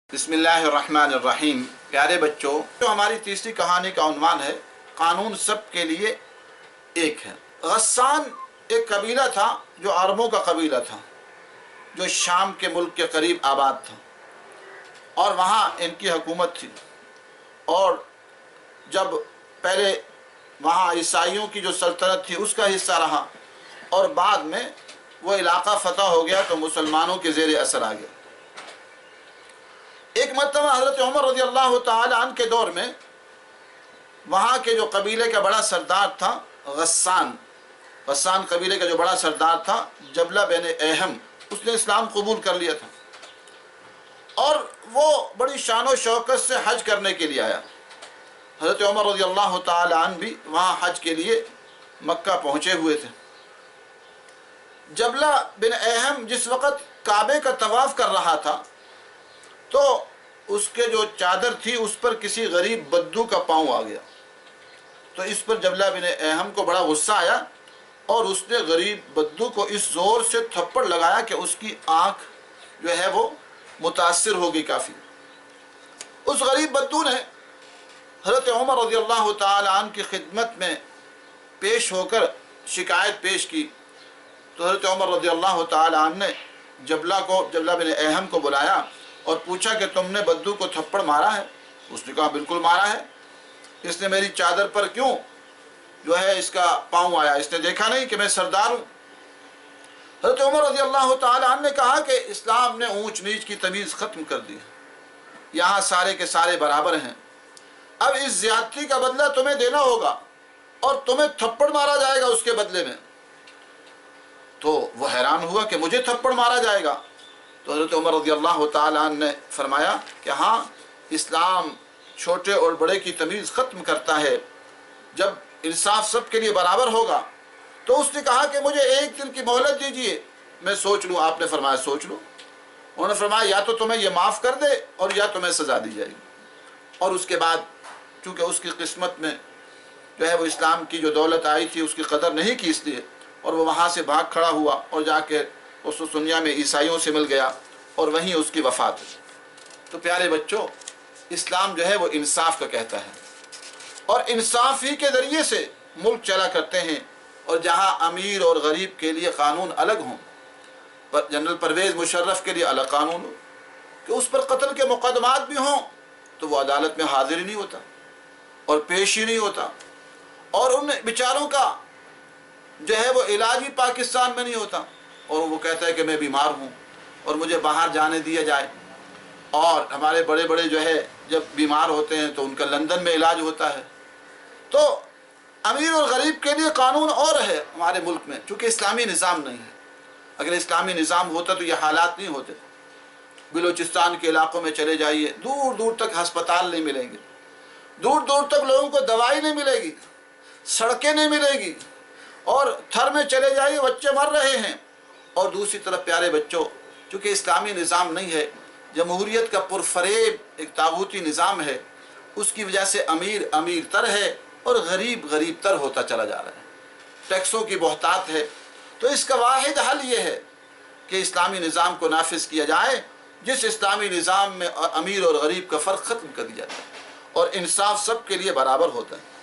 بسم اللہ الرحمن الرحیم۔ پیارے بچوں، جو ہماری تیسری کہانی کا عنوان ہے قانون سب کے لیے ایک ہے۔ غسان ایک قبیلہ تھا جو عربوں کا قبیلہ تھا، جو شام کے ملک کے قریب آباد تھا، اور وہاں ان کی حکومت تھی۔ اور جب پہلے وہاں عیسائیوں کی جو سلطنت تھی اس کا حصہ رہا، اور بعد میں وہ علاقہ فتح ہو گیا تو مسلمانوں کے زیر اثر آ گیا۔ ایک مرتبہ حضرت عمر رضی اللہ تعالی عنہ کے دور میں وہاں کے جو قبیلے کا بڑا سردار تھا غسان قبیلے کا جو بڑا سردار تھا جبلہ بن ایہم، اس نے اسلام قبول کر لیا تھا، اور وہ بڑی شان و شوکت سے حج کرنے کے لیے آیا۔ حضرت عمر رضی اللہ تعالی عنہ بھی وہاں حج کے لیے مکہ پہنچے ہوئے تھے۔ جبلہ بن ایہم جس وقت کعبے کا طواف کر رہا تھا تو اس کے جو چادر تھی اس پر کسی غریب بدو کا پاؤں آ گیا، تو اس پر جبلہ بن ایہم کو بڑا غصہ آیا، اور اس نے غریب بدو کو اس زور سے تھپڑ لگایا کہ اس کی آنکھ جو ہے وہ متاثر ہو گئی کافی۔ اس غریب بدو نے حضرت عمر رضی اللہ تعالی عنہ کی خدمت میں پیش ہو کر شکایت پیش کی، تو حضرت عمر رضی اللہ تعالی عنہ نے جبلہ بن ایہم کو بلایا اور پوچھا کہ تم نے بدو کو تھپڑ مارا ہے؟ اس نے کہا بالکل مارا ہے، اس نے میری چادر پر کیوں جو ہے اس کا پاؤں آیا؟ اس نے دیکھا نہیں کہ میں سردار ہوں؟ حضرت عمر رضی اللہ تعالی عنہ نے کہا کہ اسلام نے اونچ نیچ کی تمیز ختم کر دی، یہاں سارے کے سارے برابر ہیں، اب اس زیادتی کا بدلہ تمہیں دینا ہوگا اور تمہیں تھپڑ مارا جائے گا اس کے بدلے میں۔ تو وہ حیران ہوا کہ مجھے تھپڑ مارا جائے گا؟ تو حضرت عمر رضی اللہ تعالی عنہ نے فرمایا کہ ہاں، اسلام چھوٹے اور بڑے کی تمیز ختم کرتا ہے، جب انصاف سب کے لیے برابر ہوگا۔ تو اس نے کہا کہ مجھے ایک دن کی مہلت دیجئے، میں سوچ لوں۔ آپ نے فرمایا سوچ لو۔ انہوں نے فرمایا یا تو تمہیں یہ معاف کر دے اور یا تمہیں سزا دی جائے گی۔ اور اس کے بعد چونکہ اس کی قسمت میں جو ہے وہ اسلام کی جو دولت آئی تھی اس کی قدر نہیں کی، اس لیے اور وہ وہاں سے بھاگ کھڑا ہوا اور جا کے اس دنیا میں عیسائیوں سے مل گیا، اور وہیں اس کی وفات ہوئی۔ تو پیارے بچوں، اسلام جو ہے وہ انصاف کا کہتا ہے، اور انصاف ہی کے ذریعے سے ملک چلا کرتے ہیں۔ اور جہاں امیر اور غریب کے لیے قانون الگ ہوں، جنرل پرویز مشرف کے لیے الگ قانون ہو کہ اس پر قتل کے مقدمات بھی ہوں تو وہ عدالت میں حاضر ہی نہیں ہوتا اور پیش ہی نہیں ہوتا، اور ان بیچاروں کا جو ہے وہ علاج ہی پاکستان میں نہیں ہوتا، اور وہ کہتا ہے کہ میں بیمار ہوں اور مجھے باہر جانے دیا جائے۔ اور ہمارے بڑے بڑے جو ہے جب بیمار ہوتے ہیں تو ان کا لندن میں علاج ہوتا ہے۔ تو امیر اور غریب کے لیے قانون اور ہے ہمارے ملک میں، چونکہ اسلامی نظام نہیں ہے۔ اگر اسلامی نظام ہوتا تو یہ حالات نہیں ہوتے۔ بلوچستان کے علاقوں میں چلے جائیے، دور دور تک ہسپتال نہیں ملیں گے، دور دور تک لوگوں کو دوائی نہیں ملے گی، سڑکیں نہیں ملے گی، اور تھر میں چلے جائیے بچے مر رہے ہیں۔ اور دوسری طرف پیارے بچوں، چونکہ اسلامی نظام نہیں ہے، جمہوریت کا پرفریب ایک طاغوتی نظام ہے، اس کی وجہ سے امیر امیر تر ہے اور غریب غریب تر ہوتا چلا جا رہا ہے، ٹیکسوں کی بہتات ہے۔ تو اس کا واحد حل یہ ہے کہ اسلامی نظام کو نافذ کیا جائے، جس اسلامی نظام میں امیر اور غریب کا فرق ختم کر دیا جاتا ہے اور انصاف سب کے لیے برابر ہوتا ہے۔